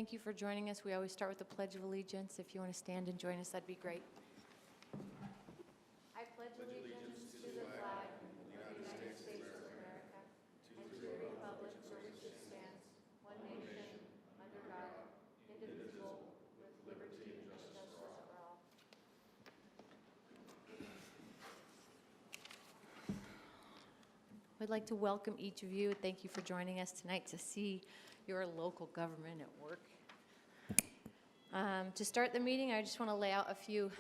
thank you for joining us. We always start with the Pledge of Allegiance. If you want to stand and join us, that'd be great. I pledge allegiance to the flag of the United States of America and to the republic for which it stands, one nation, under God, indivisible, with liberty and justice for all. We'd like to welcome each of you. Thank you for joining us tonight to see your local government at work. To start the meeting, I just want to lay out a few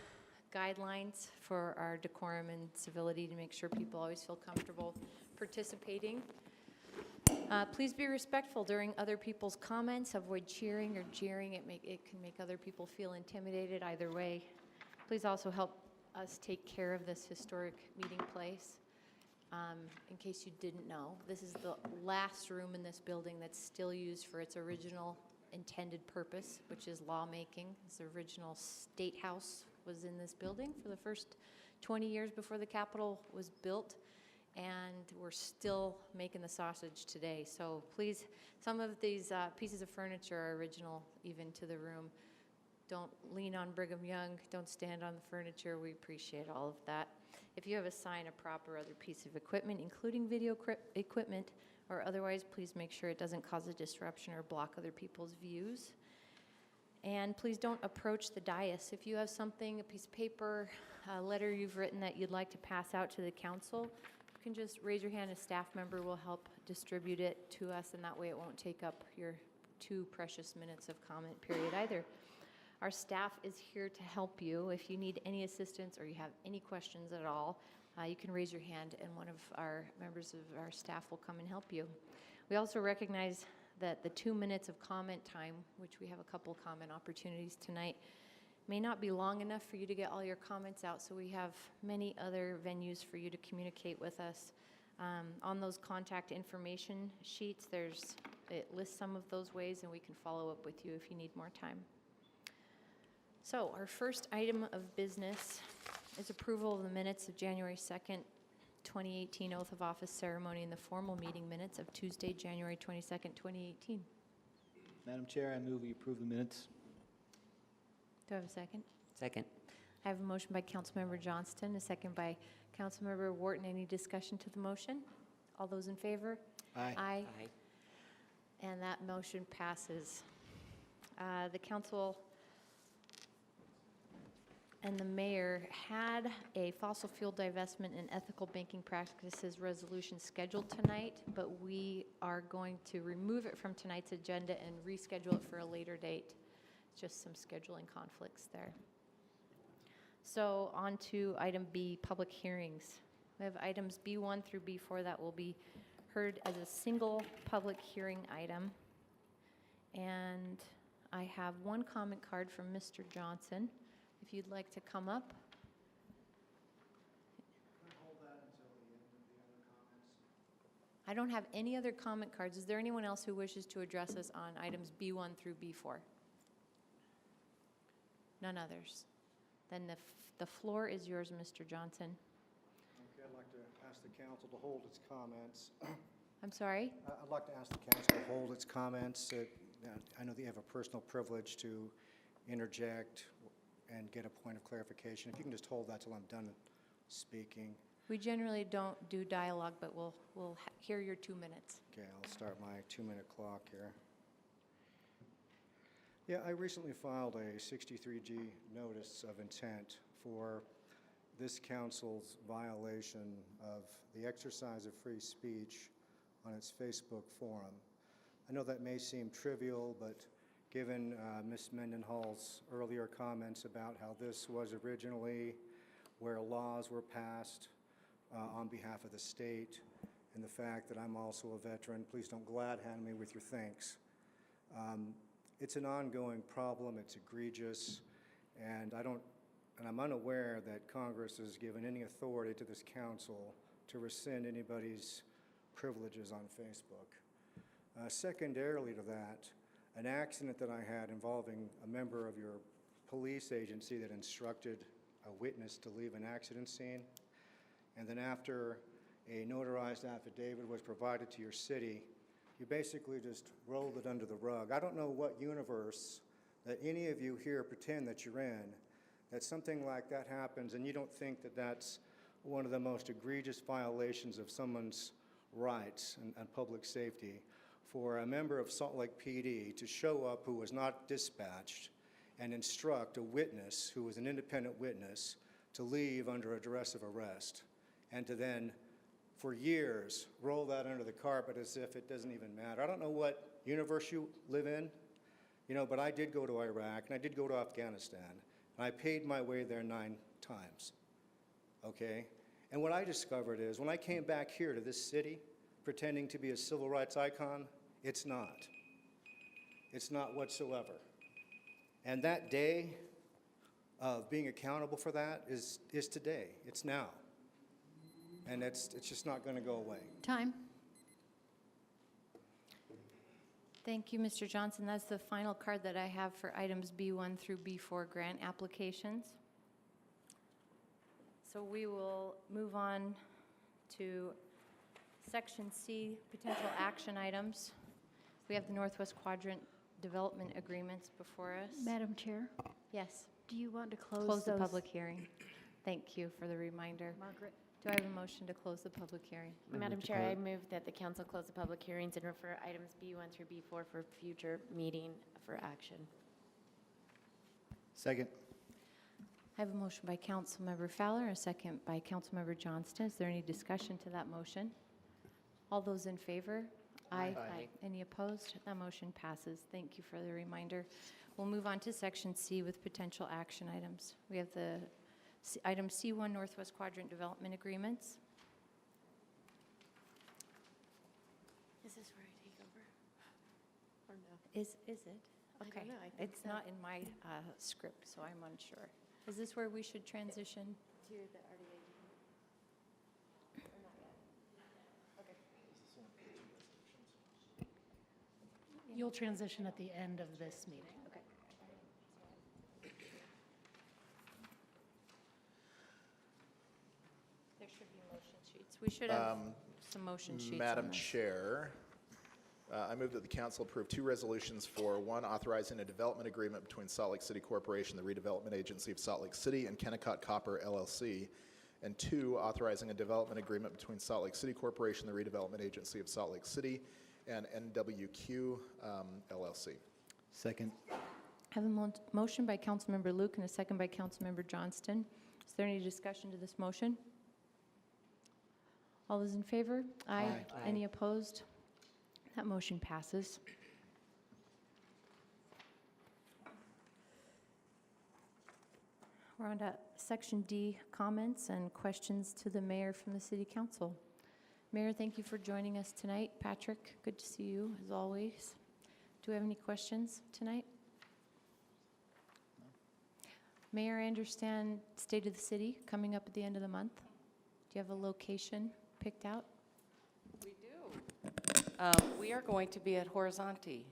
guidelines for our decorum and civility to make sure people always feel comfortable participating. Please be respectful during other people's comments. Avoid cheering or jeering. It can make other people feel intimidated either way. Please also help us take care of this historic meeting place. In case you didn't know, this is the last room in this building that's still used for its original intended purpose, which is lawmaking. The original State House was in this building for the first 20 years before the Capitol was built, and we're still making the sausage today. So please, some of these pieces of furniture are original even to the room. Don't lean on Brigham Young. Don't stand on the furniture. We appreciate all of that. If you have a sign, a prop, or other piece of equipment, including video equipment or otherwise, please make sure it doesn't cause a disruption or block other people's views. And please don't approach the dais. If you have something, a piece of paper, a letter you've written that you'd like to pass out to the council, you can just raise your hand. A staff member will help distribute it to us, and that way it won't take up your 2 precious minutes of comment period either. Our staff is here to help you. If you need any assistance or you have any questions at all, you can raise your hand and one of our members of our staff will come and help you. We also recognize that the 2 minutes of comment time, which we have a couple comment opportunities tonight, may not be long enough for you to get all your comments out, so we have many other venues for you to communicate with us. On those contact information sheets, it lists some of those ways, and we can follow up with you if you need more time. So our first item of business is approval of the minutes of January 2nd, 2018 oath of office ceremony and the formal meeting minutes of Tuesday, January 22nd, 2018. Madam Chair, I move we approve the minutes. Do I have a second? Second. I have a motion by Councilmember Johnston, a second by Councilmember Wharton. Any discussion to the motion? All those in favor? Aye. Aye. Aye. And that motion passes. The council and the mayor had a fossil fuel divestment and ethical banking practices resolution scheduled tonight, but we are going to remove it from tonight's agenda and reschedule it for a later date. Just some scheduling conflicts there. So on to item B, public hearings. We have items B1 through B4 that will be heard as a single public hearing item. And I have one comment card from Mr. Johnson. If you'd like to come up. Hold that until the end of the other comments. I don't have any other comment cards. Is there anyone else who wishes to address us on items B1 through B4? None others. Then the floor is yours, Mr. Johnson. Okay, I'd like to ask the council to hold its comments. I'm sorry? I'd like to ask the council to hold its comments. I know that you have a personal privilege to interject and get a point of clarification. If you can just hold that till I'm done speaking. We generally don't do dialogue, but we'll hear your 2 minutes. Okay, I'll start my 2-minute clock here. Yeah, I recently filed a 63G notice of intent for this council's violation of the exercise of free speech on its Facebook forum. I know that may seem trivial, but given Ms. Mendenhall's earlier comments about how this was originally where laws were passed on behalf of the state, and the fact that I'm also a veteran, please don't glad hand me with your thanks. It's an ongoing problem, it's egregious, and I'm unaware that Congress has given any authority to this council to rescind anybody's privileges on Facebook. Secondarily to that, an accident that I had involving a member of your police agency that instructed a witness to leave an accident scene. And then after a notarized affidavit was provided to your city You basically just rolled it under the rug. I don't know what universe that any of you here pretend that you're in, that something like that happens and you don't think that that's one of the most egregious violations of someone's rights and public safety for a member of Salt Lake PD to show up who was not dispatched and instruct a witness who was an independent witness to leave under a duress of arrest, and to then, for years, roll that under the carpet as if it doesn't even matter. I don't know what universe you live in, but I did go to Iraq, and I did go to Afghanistan, and I paid my way there 9 times, okay? And what I discovered is, when I came back here to this city, pretending to be a civil rights icon, it's not. It's not whatsoever. And that day of being accountable for that is today. It's now. And it's just not going to go away. Time. Thank you, Mr. Johnson. That's the final card that I have for items B1 through B4 grant applications. So we will move on to Section C, potential action items. We have the Northwest Quadrant Development Agreements before us. Madam Chair, Yes, do you want to close close the those? public hearing. Thank you for the reminder. Margaret? Do I have a motion to close the public hearing? Madam Chair, I move that the council close the public hearings and refer items B1 through B4 for future meeting for action. Second. I have a motion by Councilmember Fowler, a second by Councilmember Johnston. Is there any discussion to that motion? All those in favor? Aye. Aye. Any opposed? That motion passes. Thank you for the reminder. We'll move on to Section C with potential action items. We have the item C1, Northwest Quadrant Development Agreements. Is this where I take over? Or no? Is it? I don't Okay. know. I think It's so. not in my script, so I'm unsure. Is this where we should transition? To the RDA. Or not yet? Okay. You'll transition at the end of this meeting. Okay. There should be motion sheets. We should have some motion sheets on Madam this. Chair, I move that the council approve 2 resolutions for, 1, authorizing a development agreement between Salt Lake City Corporation, the redevelopment agency of Salt Lake City, and Kennecott Copper LLC, and 2, authorizing a development agreement between Salt Lake City Corporation, the redevelopment agency of Salt Lake City, and NWQ LLC. Second. I have a motion by Councilmember Luke and a second by Councilmember Johnston. Is there any discussion to this motion? All those in favor? Aye. Any opposed? That motion passes. We're on to Section D, comments and questions to the mayor from the city council. Mayor, thank you for joining us tonight. Patrick, good to see you as always. Do we have any questions tonight? Mayor, I understand State of the City coming up at the end of the month. Do you have a location picked out? We do. We are going to be at Horizonte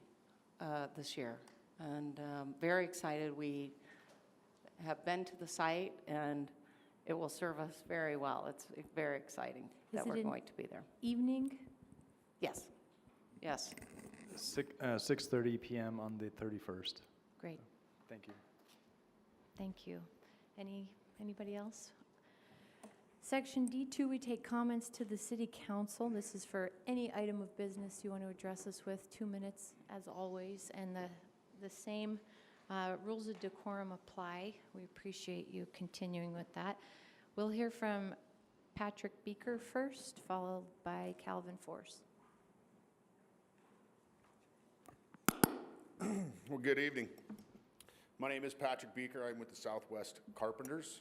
this year, and very excited. We have been to the site, and it will serve us very well. It's very exciting that Is it we're in- going to be there. Evening? Yes, yes. 6:30 p.m. on the 31st. Great, Thank you. thank you. Anybody else? Section D2, we take comments to the city council. This is for any item of business you want to address us with, 2 minutes as always, and the same rules of decorum apply. We appreciate you continuing with that. We'll hear from Patrick Beaker first, followed by Calvin Force. Well, good evening. My name is Patrick Beaker. I'm with the Southwest Carpenters.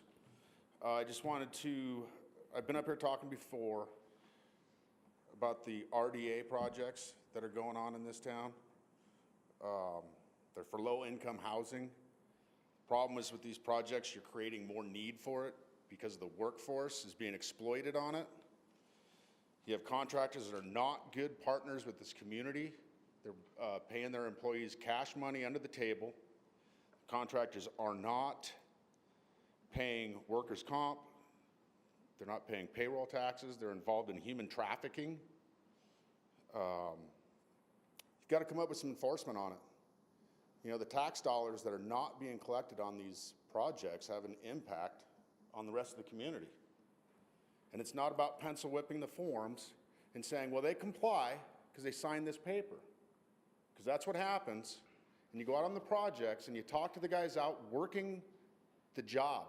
I just wanted to, I've been up here talking before about the RDA projects that are going on in this town. They're for low-income housing. Problem is with these projects, you're creating more need for it because the workforce is being exploited on it. You have contractors that are not good partners with this community. They're paying their employees cash money under the table. Contractors are not paying workers' comp. They're not paying payroll taxes. They're involved in human trafficking. You've got to come up with some enforcement on it. You know, the tax dollars that are not being collected on these projects have an impact on the rest of the community. And it's not about pencil whipping the forms and saying, well, they comply because they signed this paper. Because that's what happens. And you go out on the projects and you talk to the guys out working the job.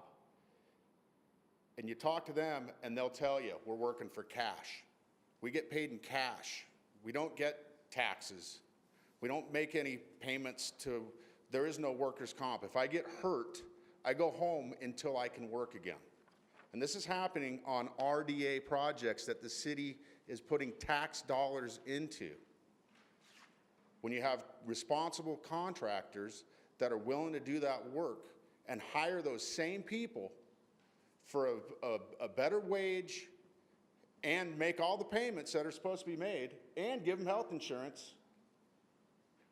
And you talk to them and they'll tell you, we're working for cash. We get paid in cash. We don't get taxes. We don't make any payments to, there is no workers' comp. If I get hurt, I go home until I can work again. And this is happening on RDA projects that the city is putting tax dollars into. When you have responsible contractors that are willing to do that work and hire those same people for a better wage and make all the payments that are supposed to be made and give them health insurance,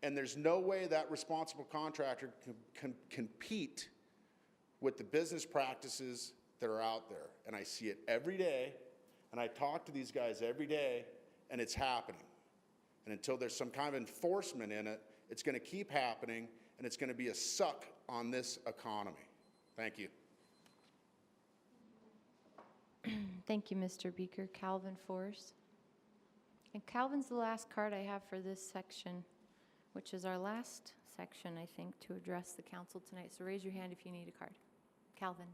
and there's no way that responsible contractor can compete with the business practices that are out there. And I see it every day, and I talk to these guys every day, and it's happening. And until there's some kind of enforcement in it, it's going to keep happening, and it's going to be a suck on this economy. Thank you. Thank you, Mr. Beaker. Calvin Forrest. And Calvin's the last card I have for this section, which is our last section, I think, to address the council tonight. So raise your hand if you need a card. Calvin.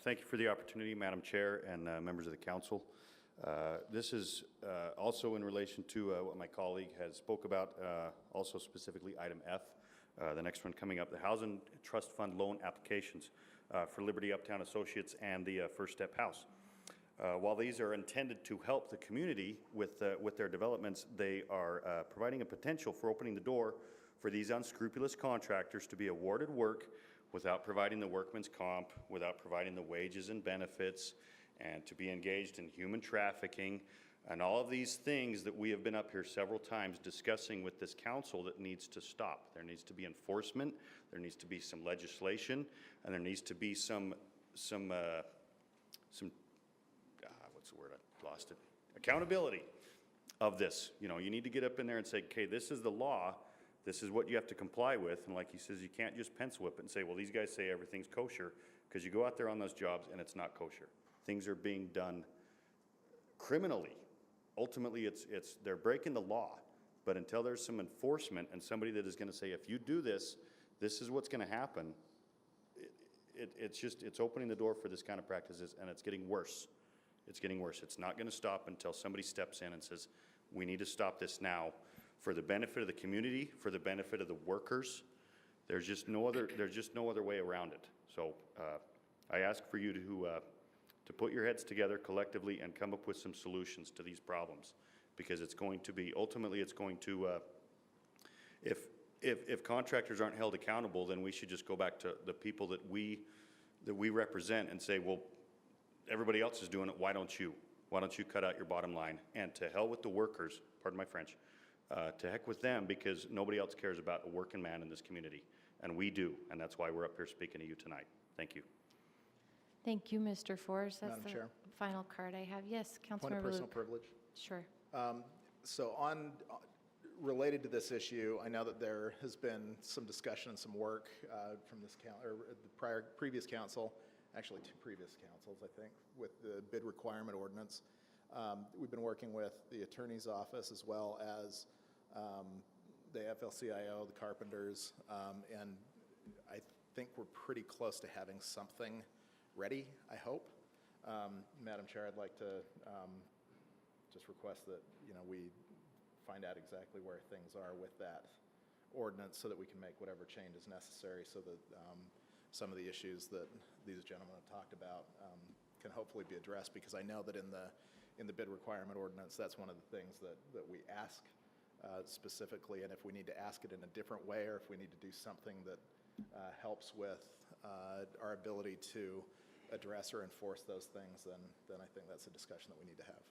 Thank you for the opportunity, Madam Chair and members of the council. This is also in relation to what my colleague has spoke about, also specifically item F, the next one coming up, the Housing Trust Fund loan applications for Liberty Uptown Associates and the First Step House. While these are intended to help the community with their developments, they are providing a potential for opening the door for these unscrupulous contractors to be awarded work without providing the workman's comp, without providing the wages and benefits, and to be engaged in human trafficking, and all of these things that we have been up here several times discussing with this council that needs to stop. There needs to be enforcement, there needs to be some legislation, and there needs to be some what's the word, I lost it, accountability of this. You know, you need to get up in there and say, okay, this is the law, this is what you have to comply with, and like he says, you can't just pencil whip it and say, well, these guys say everything's kosher, because you go out there on those jobs and it's not kosher. Things are being done criminally. Ultimately, they're breaking the law, but until there's some enforcement and somebody that is going to say, if you do this, this is what's going to happen, it's opening the door for this kind of practices, and it's getting worse. It's getting worse. It's not going to stop until somebody steps in and says, we need to stop this now for the benefit of the community, for the benefit of the workers. There's just no other way around it. So I ask for you to put your heads together collectively and come up with some solutions to these problems, because it's going to be, ultimately it's going to, if contractors aren't held accountable, then we should just go back to the people that we represent and say, well, everybody else is doing it, why don't you? Why don't you cut out your bottom line? And to hell with the workers, pardon my French, to heck with them, because nobody else cares about a working man in this community. And we do, and that's why we're up here speaking to you tonight. Thank you. Thank you, Mr. Forrest. That's Madam the Chair? final card I have. Yes, Point Councilmember of personal Luke. privilege. Sure. So related to this issue, I know that there has been some discussion and some work from this the previous council, actually two previous councils, I think, with the bid requirement ordinance. We've been working with the attorney's office as well as the FLCIO, the carpenters, and I think we're pretty close to having something ready, I hope. Madam Chair, I'd like to just request that, we find out exactly where things are with that ordinance so that we can make whatever changes necessary so that some of the issues that these gentlemen have talked about can hopefully be addressed, because I know that in the bid requirement ordinance, that's one of the things that we ask specifically, and if we need to ask it in a different way, or if we need to do something that helps with our ability to address or enforce those things, then I think that's a discussion that we need to have.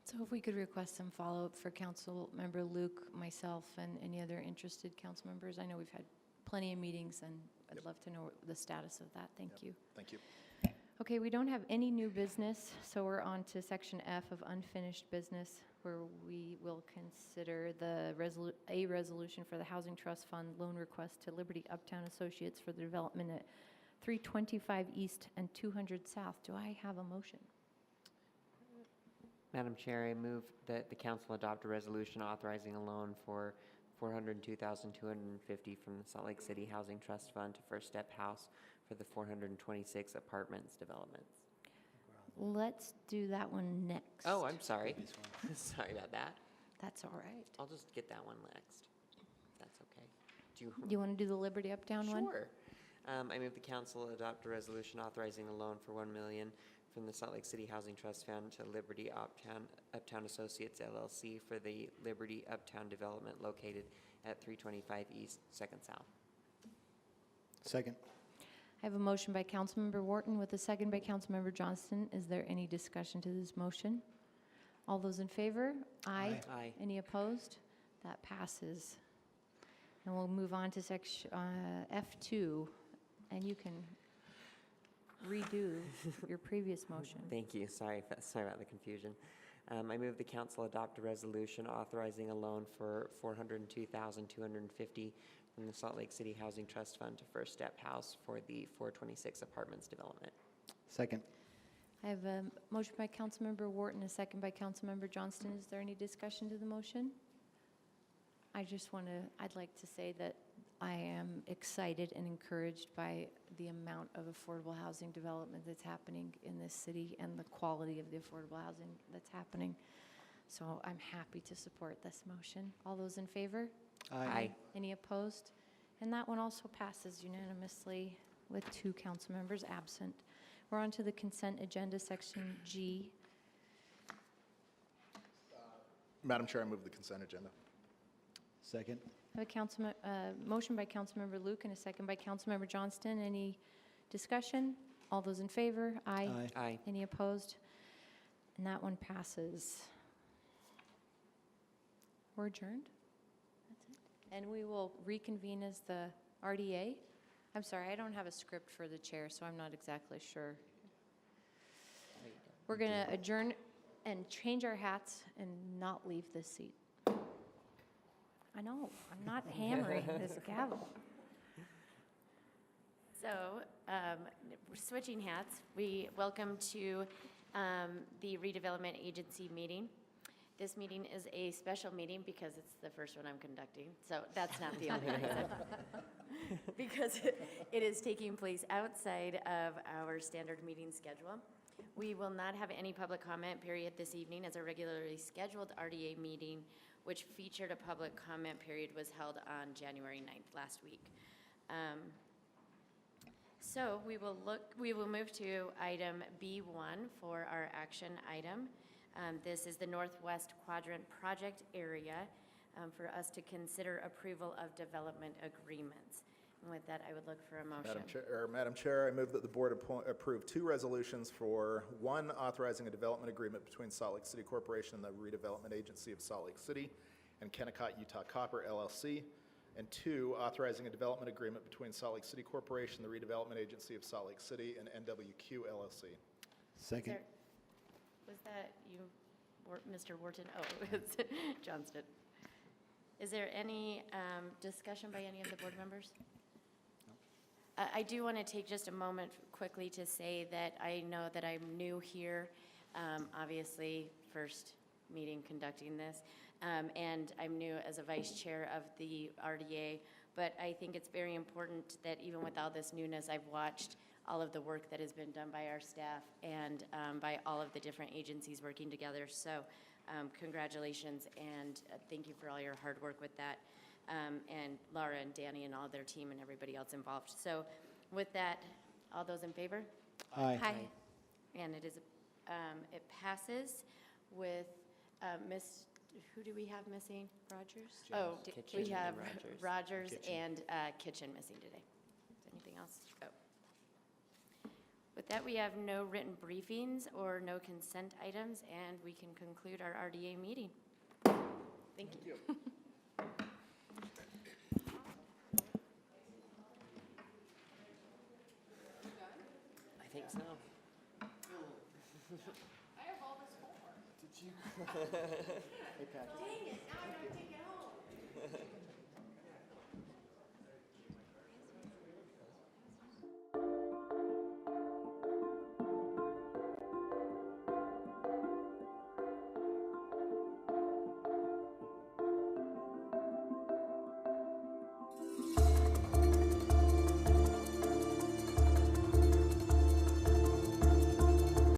So if we could request some follow-up for Councilmember Luke, myself, and any other interested council members. I know we've had plenty of meetings, and I'd love to know the status of that. Thank you. Thank you. Okay, we don't have any new business, so we're on to section F of unfinished business, where we will consider a resolution for the Housing Trust Fund loan request to Liberty Uptown Associates for the development at 325 East and 200 South. Do I have a motion? Madam Chair, I move that the council adopt a resolution authorizing a loan for $402,250 from the Salt Lake City Housing Trust Fund to First Step House for the 426 apartments developments. Let's do that one next. Oh, I'm sorry. Sorry about that. That's all right. I'll just get that one next. That's okay. Do you? Do you want to do the Liberty Uptown one? Sure. I move the council adopt a resolution authorizing a loan for $1 million from the Salt Lake City Housing Trust Fund to Liberty Uptown Associates LLC for the Liberty Uptown development located at 325 East, 2nd South. Second. I have a motion by Councilmember Wharton with a second by Councilmember Johnston. Is there any discussion to this motion? All those in favor? Aye. Aye. Any opposed? That passes. And we'll move on to section F2, and you can redo your previous motion. Thank you. Sorry about the confusion. I move the council adopt a resolution authorizing a loan for $402,250 from the Salt Lake City Housing Trust Fund to First Step House for the 426 apartments development. Second. I have a motion by Councilmember Wharton, a second by Councilmember Johnston. Is there any discussion to the motion? I'd like to say that I am excited and encouraged by the amount of affordable housing development that's happening in this city and the quality of the affordable housing that's happening. So I'm happy to support this motion. All those in favor? Aye. Any opposed? And that one also passes unanimously with 2 council members absent. We're on to the consent agenda, section G. Madam Chair, I move the consent agenda. Second. I have a motion by Councilmember Luke and a second by Councilmember Johnston. Any discussion? All those in favor? Aye. Aye. Aye. Any opposed? And that one passes. We're adjourned? That's it. And we will reconvene as the RDA. I'm sorry, I don't have a script for the chair, so I'm not exactly sure. We're going to adjourn and change our hats and not leave this seat. I know, I'm not hammering this gavel. So, we're switching hats. We welcome to the redevelopment agency meeting. This meeting is a special meeting because it's the first one I'm conducting. So that's not the only reason. Because it is taking place outside of our standard meeting schedule. We will not have any public comment period this evening as a regularly scheduled RDA meeting, which featured a public comment period, was held on January 9th, last week. So we will move to item B1 for our action item. This is the Northwest Quadrant Project Area for us to consider approval of development agreements. And with that, I would look for a motion. Madam Chair, I move that the board approve 2 resolutions for 1, authorizing a development agreement between Salt Lake City Corporation and the Redevelopment Agency of Salt Lake City and Kennecott Utah Copper LLC, and 2, authorizing a development agreement between Salt Lake City Corporation, the Redevelopment Agency of Salt Lake City, and NWQ LLC. Second. Was that you, Mr. Wharton? Oh, it's Johnston. Is there any discussion by any of the board members? I do want to take just a moment quickly to say that I know that I'm new here, obviously first meeting conducting this, and I'm new as a vice chair of the RDA, but I think it's very important that even with all this newness, I've watched all of the work that has been done by our staff and by all of the different agencies working together. So congratulations, and thank you for all your hard work with that. And Laura and Danny and all their team and everybody else involved. So with that, all those in favor? Aye. And it is, it passes with who do we have missing? Rogers? Oh, Kitchen we have and Rogers and Kitchen missing today. Is there anything else? Oh. With that, we have no written briefings or no consent items, and we can conclude our RDA meeting. Thank you. I think so. I have all this homework. Did you? Dang it, now I gotta take it home.